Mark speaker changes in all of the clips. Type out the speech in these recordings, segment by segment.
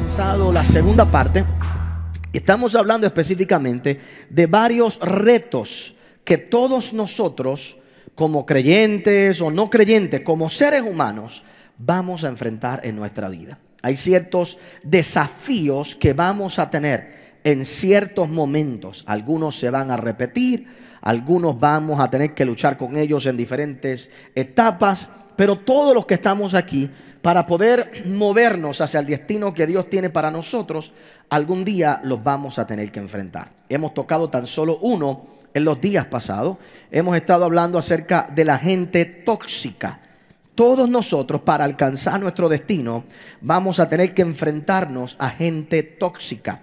Speaker 1: comenzado la segunda parte. Estamos hablando específicamente de varios retos que todos nosotros, como creyentes o no creyentes, como seres humanos, vamos a enfrentar en nuestra vida. Hay ciertos desafíos que vamos a tener en ciertos momentos. Algunos se van a repetir, algunos vamos a tener que luchar con ellos en diferentes etapas, pero todos los que estamos aquí, para poder movernos hacia el destino que Dios tiene para nosotros, algún día los vamos a tener que enfrentar. Hemos tocado tan solo uno en los días pasados. Hemos estado hablando acerca de la gente tóxica. Todos nosotros, para alcanzar nuestro destino, vamos a tener que enfrentarnos a gente tóxica,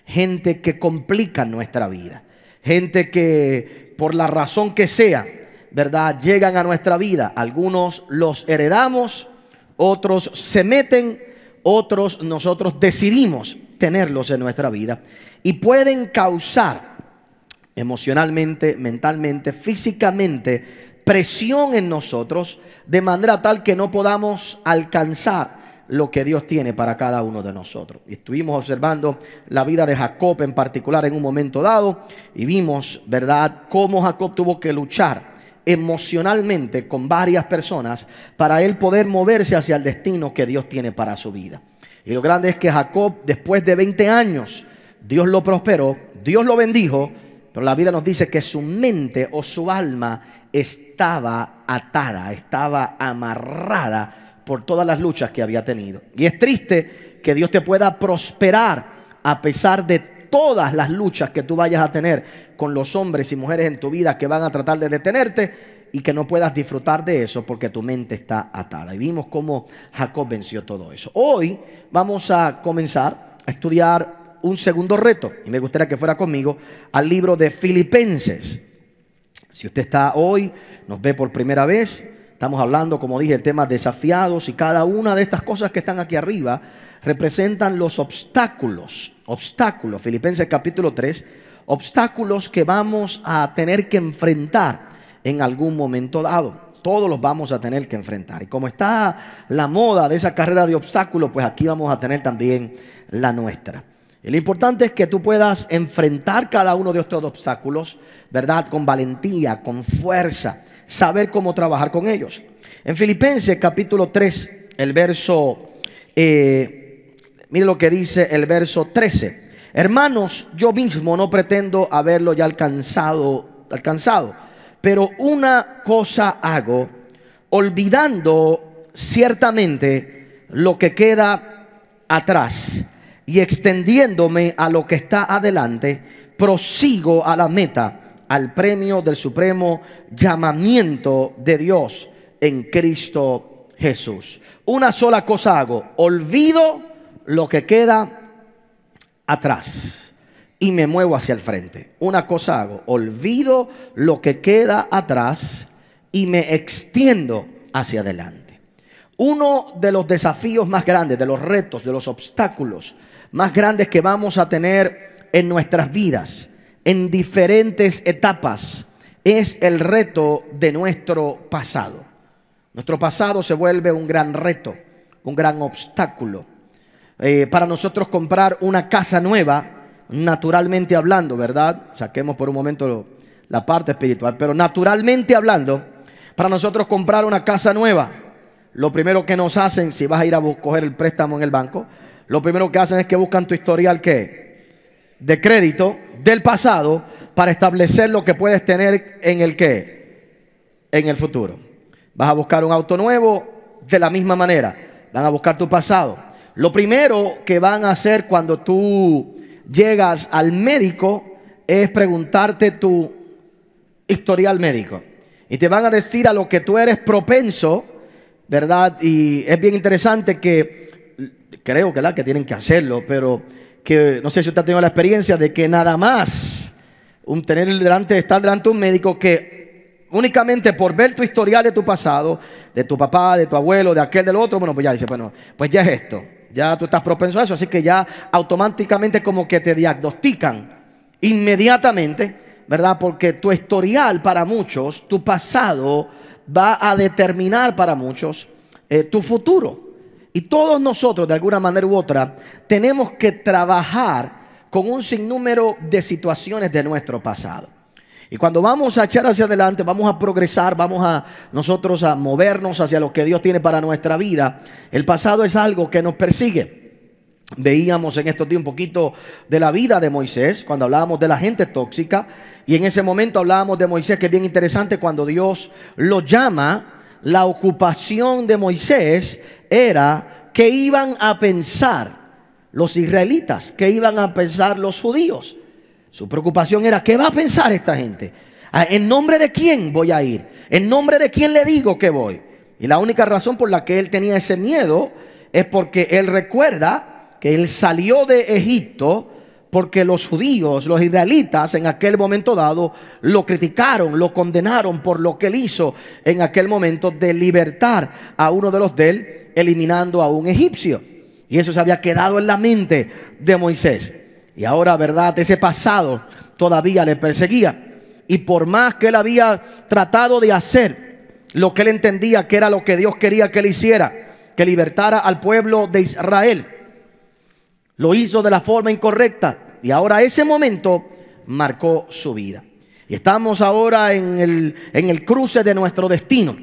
Speaker 1: gente que complica nuestra vida, gente que por la razón que sea, ¿verdad?, llegan a nuestra vida. Algunos los heredamos, otros se meten, otros nosotros decidimos tenerlos en nuestra vida y pueden causar emocionalmente, mentalmente, físicamente presión en nosotros, de manera tal que no podamos alcanzar lo que Dios tiene para cada uno de nosotros. Y estuvimos observando la vida de Jacob en particular en un momento dado y vimos, ¿verdad?, cómo Jacob tuvo que luchar emocionalmente con varias personas para él poder moverse hacia el destino que Dios tiene para su vida. Y lo grande es que Jacob, después de 20 años, Dios lo prosperó, Dios lo bendijo, pero la Biblia nos dice que su mente o su alma estaba atada, estaba amarrada por todas las luchas que había tenido. Y es triste que Dios te pueda prosperar a pesar de todas las luchas que tú vayas a tener con los hombres y mujeres en tu vida que van a tratar de detenerte, y que no puedas disfrutar de eso porque tu mente está atada. Y vimos cómo Jacob venció todo eso. Hoy vamos a comenzar a estudiar un segundo reto, y me gustaría que fuera conmigo al libro de Filipenses. Si usted está hoy, nos ve por primera vez, estamos hablando, como dije, el tema desafiados, y cada una de estas cosas que están aquí arriba representan los obstáculos. Filipenses capítulo 3, obstáculos que vamos a tener que enfrentar en algún momento dado. Todos los vamos a tener que enfrentar. Y como está la moda de esa carrera de obstáculos, pues aquí vamos a tener también la nuestra. Y lo importante es que tú puedas enfrentar cada uno de estos obstáculos, ¿verdad?, con valentía, con fuerza, saber cómo trabajar con ellos. En Filipenses capítulo 3, el verso, mire lo que dice el verso 13. Hermanos, yo mismo no pretendo haberlo ya alcanzado, pero una cosa hago, olvidando ciertamente lo que queda atrás y extendiéndome a lo que está adelante, prosigo a la meta, al premio del supremo llamamiento de Dios en Cristo Jesús. Una sola cosa hago, olvido lo que queda atrás y me muevo hacia el frente. Una cosa hago, olvido lo que queda atrás y me extiendo hacia adelante. Uno de los desafíos más grandes, de los retos, de los obstáculos más grandes que vamos a tener en nuestras vidas, en diferentes etapas, es el reto de nuestro pasado. Nuestro pasado se vuelve un gran reto, un gran obstáculo. Para nosotros comprar una casa nueva, naturalmente hablando, ¿verdad? Saquemos por un momento la parte espiritual, pero naturalmente hablando, para nosotros comprar una casa nueva, lo primero que nos hacen, si vas a ir a coger el préstamo en el banco, lo primero que hacen es que buscan tu historial, ¿qué?, de crédito del pasado, para establecer lo que puedes tener en el ¿qué?, en el futuro. Vas a buscar un auto nuevo, de la misma manera, van a buscar tu pasado. Lo primero que van a hacer cuando tú llegas al médico es preguntarte tu historial médico, y te van a decir a lo que tú eres propenso, ¿verdad? Y es bien interesante que creo que tienen que hacerlo, pero que no sé si usted ha tenido la experiencia de que nada más estar delante de un médico, que únicamente por ver tu historial de tu pasado, de tu papá, de tu abuelo, de aquel, del otro, bueno, pues ya dice, bueno, pues ya es esto. Ya tú estás propenso a eso, así que ya automáticamente como que te diagnostican inmediatamente, ¿verdad? Porque tu historial para muchos, tu pasado, va a determinar para muchos tu futuro. Y todos nosotros, de alguna manera u otra, tenemos que trabajar con un sinnúmero de situaciones de nuestro pasado. Y cuando vamos a echar hacia adelante, vamos a progresar, vamos a nosotros a movernos hacia lo que Dios tiene para nuestra vida. El pasado es algo que nos persigue. Veíamos en estos días un poquito de la vida de Moisés, cuando hablábamos de la gente tóxica. Y en ese momento hablábamos de Moisés, que es bien interesante, cuando Dios lo llama. La ocupación de Moisés era qué iban a pensar los israelitas, qué iban a pensar los judíos. Su preocupación era qué va a pensar esta gente, en nombre de quién voy a ir, en nombre de quién le digo que voy. Y la única razón por la que él tenía ese miedo es porque él recuerda que él salió de Egipto porque los judíos, los israelitas, en aquel momento dado lo criticaron, lo condenaron por lo que él hizo en aquel momento de libertar a uno de los de él, eliminando a un egipcio. Y eso se había quedado en la mente de Moisés. Y ahora, verdad, ese pasado todavía le perseguía. Y por más que él había tratado de hacer lo que él entendía que era lo que Dios quería que él hiciera, que libertara al pueblo de Israel, lo hizo de la forma incorrecta. Y ahora ese momento marcó su vida. Y estamos ahora en el cruce de nuestro destino,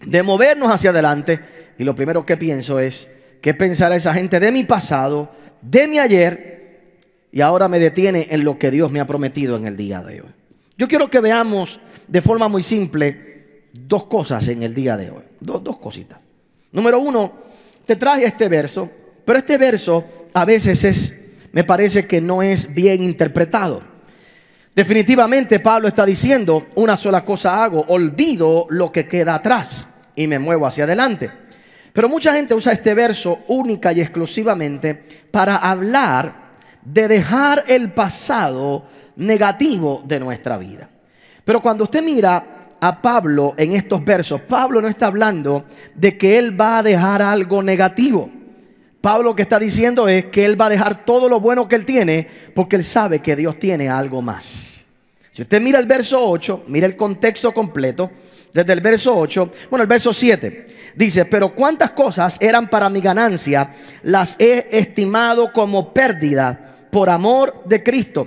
Speaker 1: de movernos hacia adelante. Y lo primero que pienso es, ¿qué pensará esa gente de mi pasado, de mi ayer? Y ahora me detiene en lo que Dios me ha prometido en el día de hoy. Yo quiero que veamos de forma muy simple dos cosas en el día de hoy. Dos cositas. Número uno, te traje este verso, pero este verso a veces me parece que no es bien interpretado. Definitivamente Pablo está diciendo, una sola cosa hago, olvido lo que queda atrás y me muevo hacia adelante. Pero mucha gente usa este verso única y exclusivamente para hablar de dejar el pasado negativo de nuestra vida. Pero cuando usted mira a Pablo en estos versos, Pablo no está hablando de que él va a dejar algo negativo. Pablo lo que está diciendo es que él va a dejar todo lo bueno que él tiene, porque él sabe que Dios tiene algo más. Si usted mira el verso 8, mira el contexto completo, desde el verso 8, el verso 7, dice, pero cuántas cosas eran para mi ganancia, las he estimado como pérdida por amor de Cristo.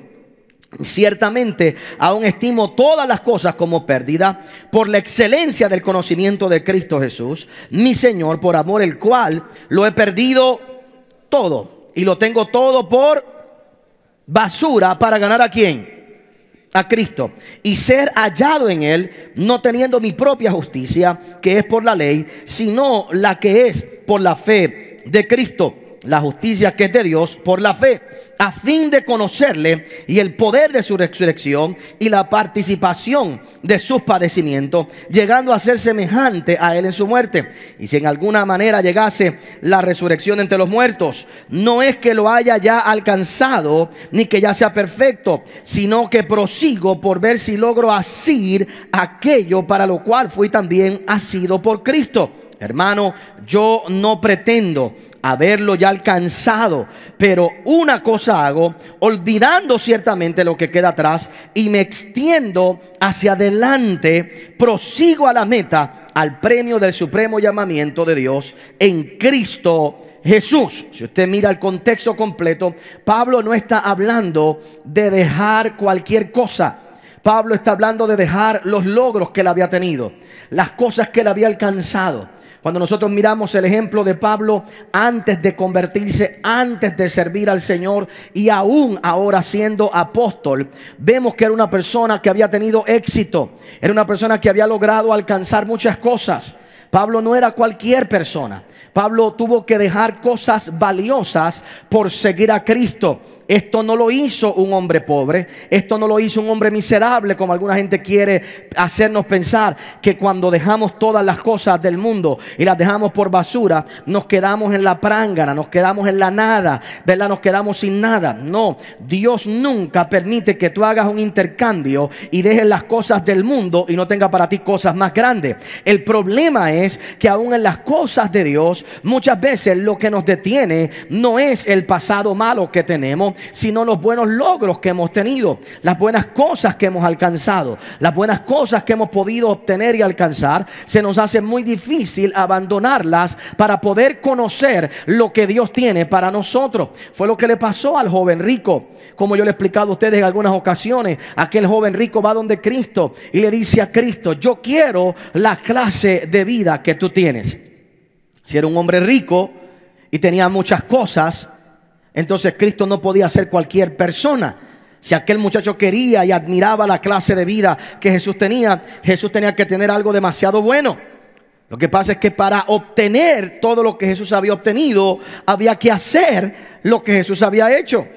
Speaker 1: Ciertamente aún estimo todas las cosas como pérdida por la excelencia del conocimiento de Cristo Jesús, mi Señor, por amor el cual lo he perdido todo y lo tengo todo por basura para ganar ¿a quién? A Cristo, y ser hallado en él, no teniendo mi propia justicia, que es por la ley, sino la que es por la fe de Cristo, la justicia que es de Dios por la fe, a fin de conocerle y el poder de su resurrección y la participación de sus padecimientos, llegando a ser semejante a él en su muerte. Y si en alguna manera llegase la resurrección entre los muertos, no es que lo haya ya alcanzado, ni que ya sea perfecto, sino que prosigo por ver si logro asir aquello para lo cual fui también asido por Cristo. Hermano, yo no pretendo haberlo ya alcanzado, pero una cosa hago, olvidando ciertamente lo que queda atrás y me extiendo hacia adelante, prosigo a la meta, al premio del supremo llamamiento de Dios en Cristo Jesús. Si usted mira el contexto completo, Pablo no está hablando de dejar cualquier cosa. Pablo está hablando de dejar los logros que él había tenido, las cosas que él había alcanzado. Cuando nosotros miramos el ejemplo de Pablo antes de convertirse, antes de servir al Señor y aún ahora siendo apóstol, vemos que era una persona que había tenido éxito, era una persona que había logrado alcanzar muchas cosas. Pablo no era cualquier persona. Pablo tuvo que dejar cosas valiosas por seguir a Cristo. Esto no lo hizo un hombre pobre, esto no lo hizo un hombre miserable, como alguna gente quiere hacernos pensar, que cuando dejamos todas las cosas del mundo y las dejamos por basura, nos quedamos en la prángana, nos quedamos en la nada, ¿verdad? Nos quedamos sin nada. No, Dios nunca permite que tú hagas un intercambio y dejes las cosas del mundo y no tenga para ti cosas más grandes. El problema es que aún en las cosas de Dios, muchas veces lo que nos detiene no es el pasado malo que tenemos, sino los buenos logros que hemos tenido, las buenas cosas que hemos alcanzado, las buenas cosas que hemos podido obtener y alcanzar. Se nos hace muy difícil abandonarlas para poder conocer lo que Dios tiene para nosotros. Fue lo que le pasó al joven rico. Como yo le he explicado a ustedes en algunas ocasiones, aquel joven rico va donde Cristo y le dice a Cristo: yo quiero la clase de vida que tú tienes. Si era un hombre rico y tenía muchas cosas, entonces Cristo no podía ser cualquier persona. Si aquel muchacho quería y admiraba la clase de vida que Jesús tenía que tener algo demasiado bueno. Lo que pasa es que para obtener todo lo que Jesús había obtenido, había que hacer lo que Jesús había hecho.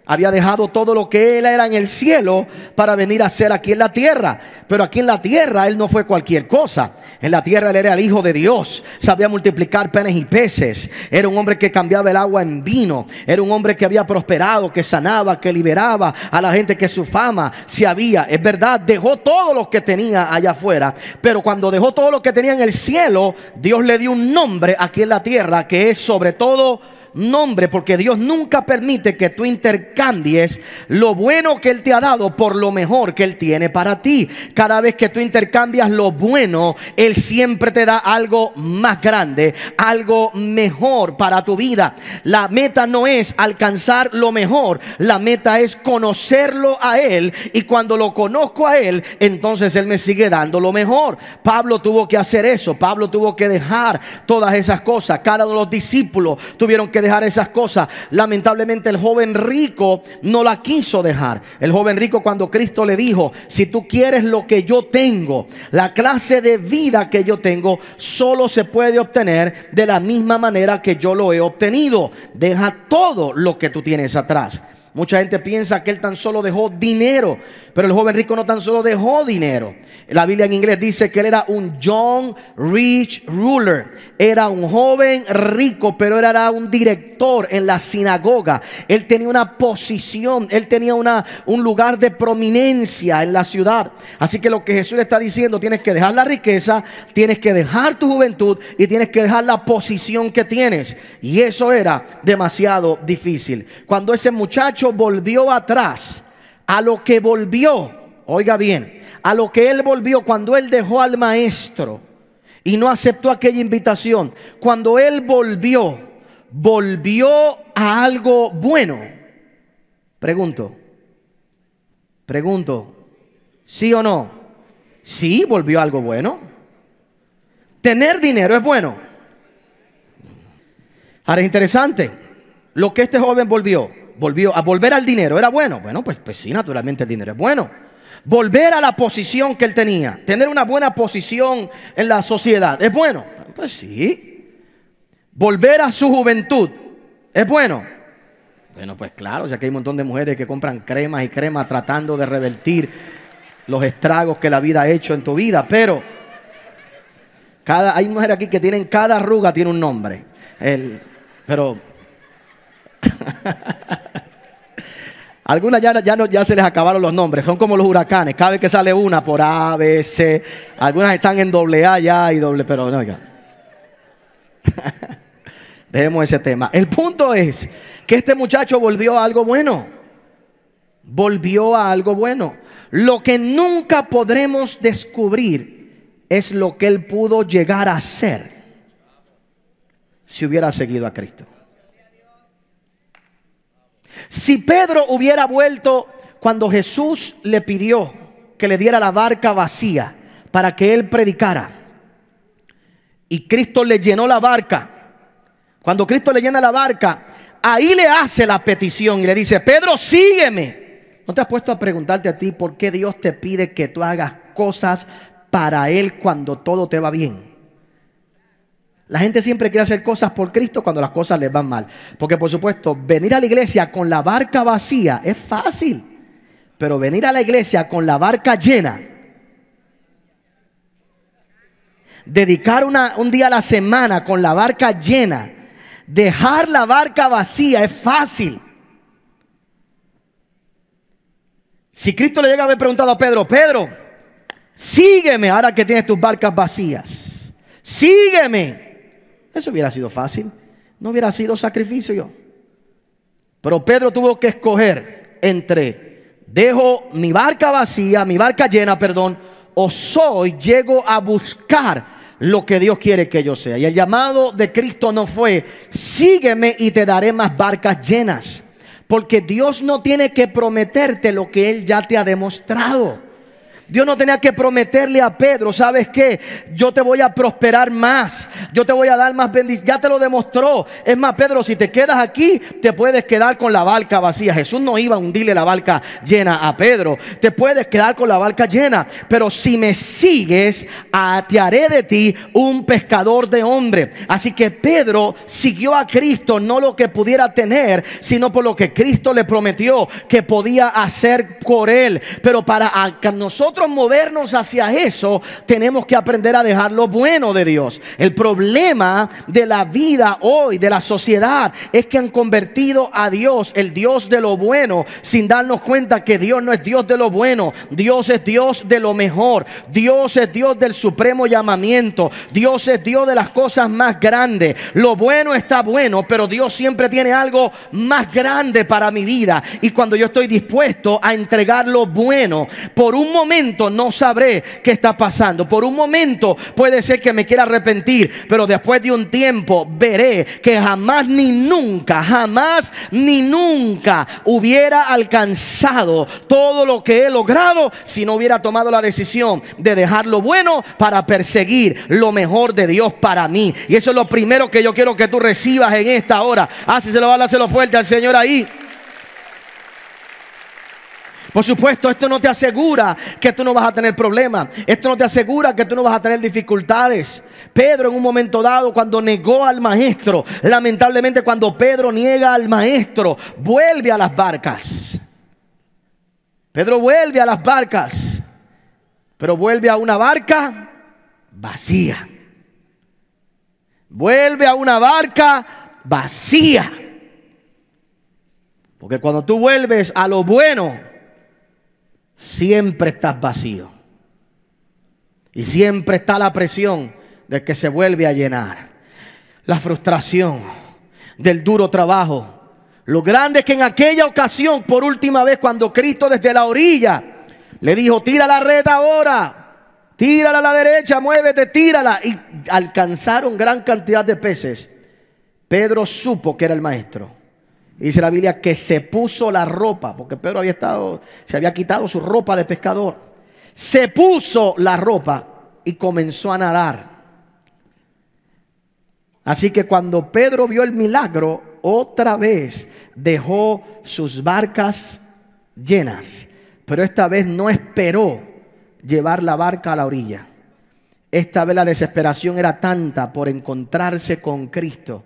Speaker 1: Había dejado todo lo que él era en el cielo para venir a hacer aquí en la tierra. Pero aquí en la tierra él no fue cualquier cosa. En la tierra él era el Hijo de Dios. Sabía multiplicar panes y peces. Era un hombre que cambiaba el agua en vino. Era un hombre que había prosperado, que sanaba, que liberaba a la gente, que su fama se había. Es verdad, dejó todo lo que tenía allá afuera. Pero cuando dejó todo lo que tenía en el cielo, Dios le dio un nombre aquí en la tierra que es sobre todo nombre, porque Dios nunca permite que tú intercambies lo bueno que Él te ha dado por lo mejor que Él tiene para ti. Cada vez que tú intercambias lo bueno, Él siempre te da algo más grande, algo mejor para tu vida. La meta no es alcanzar lo mejor, la meta es conocerlo a Él, y cuando lo conozco a Él, entonces Él me sigue dando lo mejor. Pablo tuvo que hacer eso. Pablo tuvo que dejar todas esas cosas. Cada uno de los discípulos tuvieron que dejar esas cosas. Lamentablemente el joven rico no la quiso dejar. El joven rico, cuando Cristo le dijo: si tú quieres lo que yo tengo, la clase de vida que yo tengo, solo se puede obtener de la misma manera que yo lo he obtenido. Deja todo lo que tú tienes atrás. Mucha gente piensa que él tan solo dejó dinero, pero el joven rico no tan solo dejó dinero. La Biblia en inglés dice que él era un young rich ruler. Era un joven rico, pero era un director en la sinagoga. Él tenía una posición, él tenía un lugar de prominencia en la ciudad. Así que lo que Jesús le está diciendo: tienes que dejar la riqueza, tienes que dejar tu juventud y tienes que dejar la posición que tienes. Y eso era demasiado difícil. Cuando ese muchacho volvió atrás, a lo que volvió, oiga bien, a lo que él volvió cuando él dejó al maestro y no aceptó aquella invitación, cuando él volvió a algo bueno. Pregunto, ¿sí o no? Sí, volvió a algo bueno. Tener dinero es bueno. Ahora es interesante, lo que este joven volvió a volver al dinero, ¿era bueno? Bueno, pues sí, naturalmente el dinero es bueno. Volver a la posición que él tenía, tener una buena posición en la sociedad, ¿es bueno? Pues sí. Volver a su juventud, ¿es bueno? Bueno, pues claro, o sea que hay un montón de mujeres que compran cremas y cremas tratando de revertir los estragos que la vida ha hecho en tu vida. Pero hay mujeres aquí que tienen, cada arruga tiene un nombre. Pero algunas ya se les acabaron los nombres. Son como los huracanes. Cada vez que sale una por A, B, C. Algunas están en doble A ya y doble, pero no, ya. Dejemos ese tema. El punto es que este muchacho volvió a algo bueno. Volvió a algo bueno. Lo que nunca podremos descubrir es lo que él pudo llegar a ser si hubiera seguido a Cristo. Si Pedro hubiera vuelto cuando Jesús le pidió que le diera la barca vacía para que él predicara, y Cristo le llenó la barca, cuando Cristo le llena la barca, ahí le hace la petición y le dice: Pedro, sígueme. ¿No te has puesto a preguntarte a ti por qué Dios te pide que tú hagas cosas para Él cuando todo te va bien? La gente siempre quiere hacer cosas por Cristo cuando las cosas les van mal. Porque por supuesto, venir a la iglesia con la barca vacía es fácil. Pero venir a la iglesia con la barca llena, dedicar un día a la semana con la barca llena, dejar la barca vacía es fácil. Si Cristo le llega a haber preguntado a Pedro: Pedro, sígueme ahora que tienes tus barcas vacías, sígueme. Eso hubiera sido fácil, no hubiera sido sacrificio. Pero Pedro tuvo que escoger entre dejo mi barca vacía, mi barca llena, perdón, o llego a buscar lo que Dios quiere que yo sea. Y el llamado de Cristo no fue sígueme y te daré más barcas llenas, porque Dios no tiene que prometerte lo que Él ya te ha demostrado. Dios no tenía que prometerle a Pedro, ¿sabes qué? Yo te voy a prosperar más, yo te voy a dar más bendición. Ya te lo demostró. Es más, Pedro, si te quedas aquí, te puedes quedar con la barca vacía. Jesús no iba a hundirle la barca llena a Pedro. Te puedes quedar con la barca llena, pero si me sigues, te haré de ti un pescador de hombres. Así que Pedro siguió a Cristo, no lo que pudiera tener, sino por lo que Cristo le prometió que podía hacer por él. Pero para nosotros movernos hacia eso, tenemos que aprender a dejar lo bueno de Dios. El problema de la vida hoy, de la sociedad, es que han convertido a Dios, el Dios de lo bueno, sin darnos cuenta que Dios no es Dios de lo bueno. Dios es Dios de lo mejor. Dios es Dios del supremo llamamiento. Dios es Dios de las cosas más grandes. Lo bueno está bueno, pero Dios siempre tiene algo más grande para mi vida. Y cuando yo estoy dispuesto a entregar lo bueno, por un momento no sabré qué está pasando. Por un momento puede ser que me quiera arrepentir, pero después de un tiempo veré que jamás ni nunca hubiera alcanzado todo lo que he logrado si no hubiera tomado la decisión de dejar lo bueno para perseguir lo mejor de Dios para mí. Y eso es lo primero que yo quiero que tú recibas en esta hora. Si se lo va a hacerlo fuerte al Señor ahí. Por supuesto, esto no te asegura que tú no vas a tener problemas. Esto no te asegura que tú no vas a tener dificultades. Pedro, en un momento dado, cuando negó al maestro, lamentablemente cuando Pedro niega al maestro, vuelve a las barcas. Pedro vuelve a las barcas, pero vuelve a una barca vacía. Vuelve a una barca vacía. Porque cuando tú vuelves a lo bueno, siempre estás vacío. Y siempre está la presión de que se vuelve a llenar. La frustración del duro trabajo. Lo grande es que en aquella ocasión, por última vez, cuando Cristo desde la orilla le dijo: tira la red ahora, tírala a la derecha, muévete, tírala. Y alcanzaron gran cantidad de peces. Pedro supo que era el maestro. Y dice la Biblia que se puso la ropa, porque Pedro se había quitado su ropa de pescador. Se puso la ropa y comenzó a nadar. Así que cuando Pedro vio el milagro, otra vez dejó sus barcas llenas. Pero esta vez no esperó llevar la barca a la orilla. Esta vez la desesperación era tanta por encontrarse con Cristo,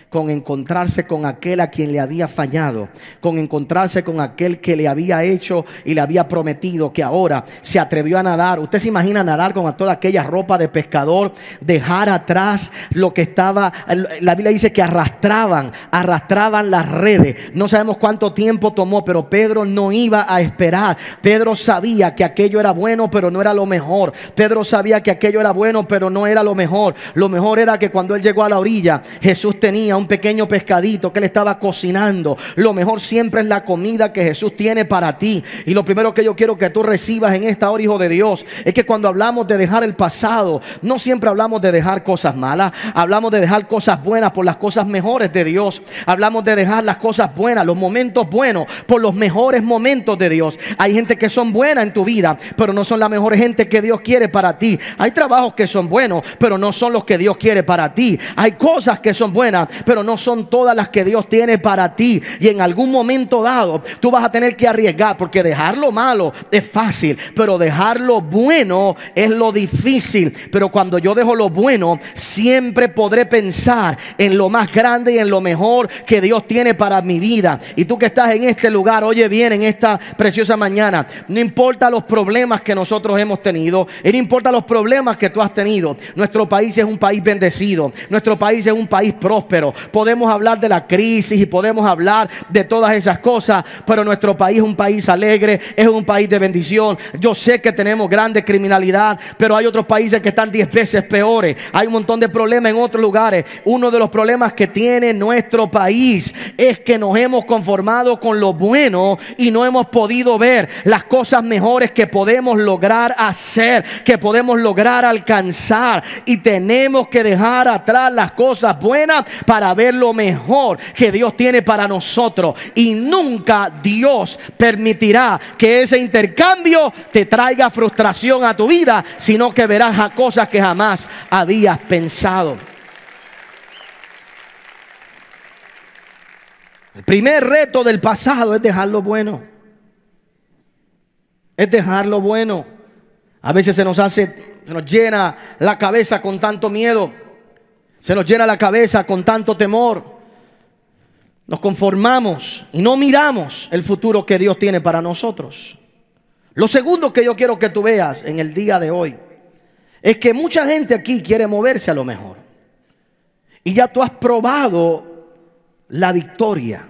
Speaker 1: con encontrarse con aquel a quien le había fallado, con encontrarse con aquel que le había hecho y le había prometido, que ahora se atrevió a nadar. Usted se imagina nadar con toda aquella ropa de pescador, dejar atrás lo que estaba. La Biblia dice que arrastraban las redes. No sabemos cuánto tiempo tomó, pero Pedro no iba a esperar. Pedro sabía que aquello era bueno, pero no era lo mejor. Pedro sabía que aquello era bueno, pero no era lo mejor. Lo mejor era que cuando él llegó a la orilla, Jesús tenía un pequeño pescadito que él estaba cocinando. Lo mejor siempre es la comida que Jesús tiene para ti. Y lo primero que yo quiero que tú recibas en esta hora, hijo de Dios, es que cuando hablamos de dejar el pasado, no siempre hablamos de dejar cosas malas. Hablamos de dejar cosas buenas por las cosas mejores de Dios. Hablamos de dejar las cosas buenas, los momentos buenos, por los mejores momentos de Dios. Hay gente que son buenas en tu vida, pero no son la mejor gente que Dios quiere para ti. Hay trabajos que son buenos, pero no son los que Dios quiere para ti. Hay cosas que son buenas, pero no son todas las que Dios tiene para ti. Y en algún momento dado tú vas a tener que arriesgar, porque dejar lo malo es fácil, pero dejar lo bueno es lo difícil. Pero cuando yo dejo lo bueno, siempre podré pensar en lo más grande y en lo mejor que Dios tiene para mi vida. Y tú que estás en este lugar, oye bien, en esta preciosa mañana, no importa los problemas que nosotros hemos tenido, y no importa los problemas que tú has tenido. Nuestro país es un país bendecido, nuestro país es un país próspero. Podemos hablar de la crisis y podemos hablar de todas esas cosas, pero nuestro país es un país alegre, es un país de bendición. Yo sé que tenemos grande criminalidad, pero hay otros países que están 10 veces peores. Hay un montón de problemas en otros lugares. Uno de los problemas que tiene nuestro país es que nos hemos conformado con lo bueno y no hemos podido ver las cosas mejores que podemos lograr hacer, que podemos lograr alcanzar, y tenemos que dejar atrás las cosas buenas para ver lo mejor que Dios tiene para nosotros. Y nunca Dios permitirá que ese intercambio te traiga frustración a tu vida, sino que verás a cosas que jamás habías pensado. El primer reto del pasado es dejar lo bueno. Es dejar lo bueno. A veces se nos llena la cabeza con tanto miedo. Se nos llena la cabeza con tanto temor. Nos conformamos y no miramos el futuro que Dios tiene para nosotros. Lo segundo que yo quiero que tú veas en el día de hoy es que mucha gente aquí quiere moverse a lo mejor. Y ya tú has probado la victoria.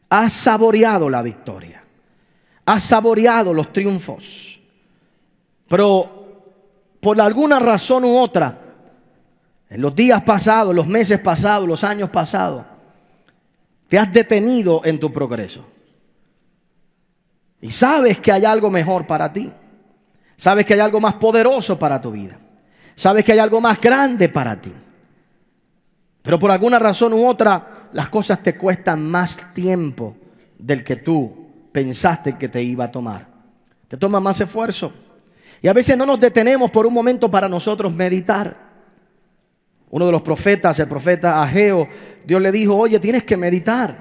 Speaker 1: Has saboreado la victoria. Has saboreado los triunfos. Pero por alguna razón u otra, en los días pasados, los meses pasados, los años pasados, te has detenido en tu progreso. Y sabes que hay algo mejor para ti. Sabes que hay algo más poderoso para tu vida. Sabes que hay algo más grande para ti. Pero por alguna razón u otra, las cosas te cuestan más tiempo del que tú pensaste que te iba a tomar. Te toma más esfuerzo. Y a veces no nos detenemos por un momento para nosotros meditar. Uno de los profetas, el profeta Ageo, Dios le dijo: oye, tienes que meditar.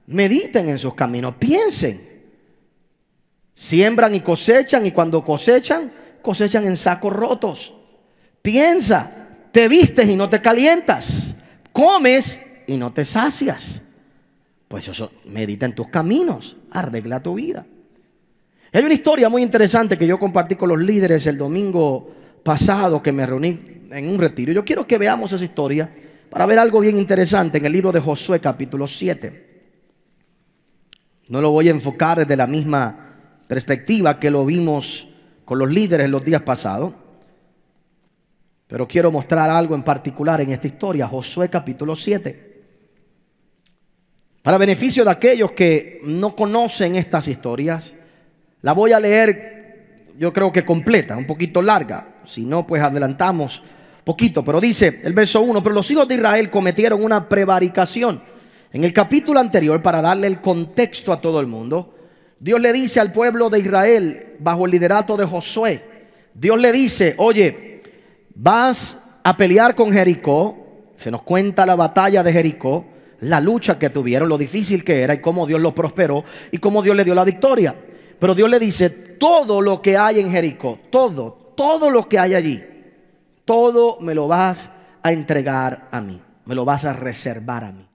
Speaker 1: Mediten en sus caminos, piensen. Siembran y cosechan, y cuando cosechan, cosechan en sacos rotos. Piensa, te vistes y no te calientas, comes y no te sacias. Pues eso, medita en tus caminos, arregla tu vida. Hay una historia muy interesante que yo compartí con los líderes el domingo pasado, que me reuní en un retiro. Yo quiero que veamos esa historia para ver algo bien interesante en el libro de Josué capítulo 7. No lo voy a enfocar desde la misma perspectiva que lo vimos con los líderes los días pasados, pero quiero mostrar algo en particular en esta historia. Josué capítulo 7. Para beneficio de aquellos que no conocen estas historias, la voy a leer, yo creo que completa, un poquito larga. Si no, pues adelantamos poquito. Pero dice el verso 1: pero los hijos de Israel cometieron una prevaricación. En el capítulo anterior, para darle el contexto a todo el mundo, Dios le dice al pueblo de Israel, bajo el liderato de Josué, Dios le dice: oye, vas a pelear con Jericó. Se nos cuenta la batalla de Jericó, la lucha que tuvieron, lo difícil que era y cómo Dios los prosperó y cómo Dios le dio la victoria. Pero Dios le dice: todo lo que hay en Jericó, todo lo que hay allí, todo me lo vas a entregar a mí, me lo vas a reservar a mí.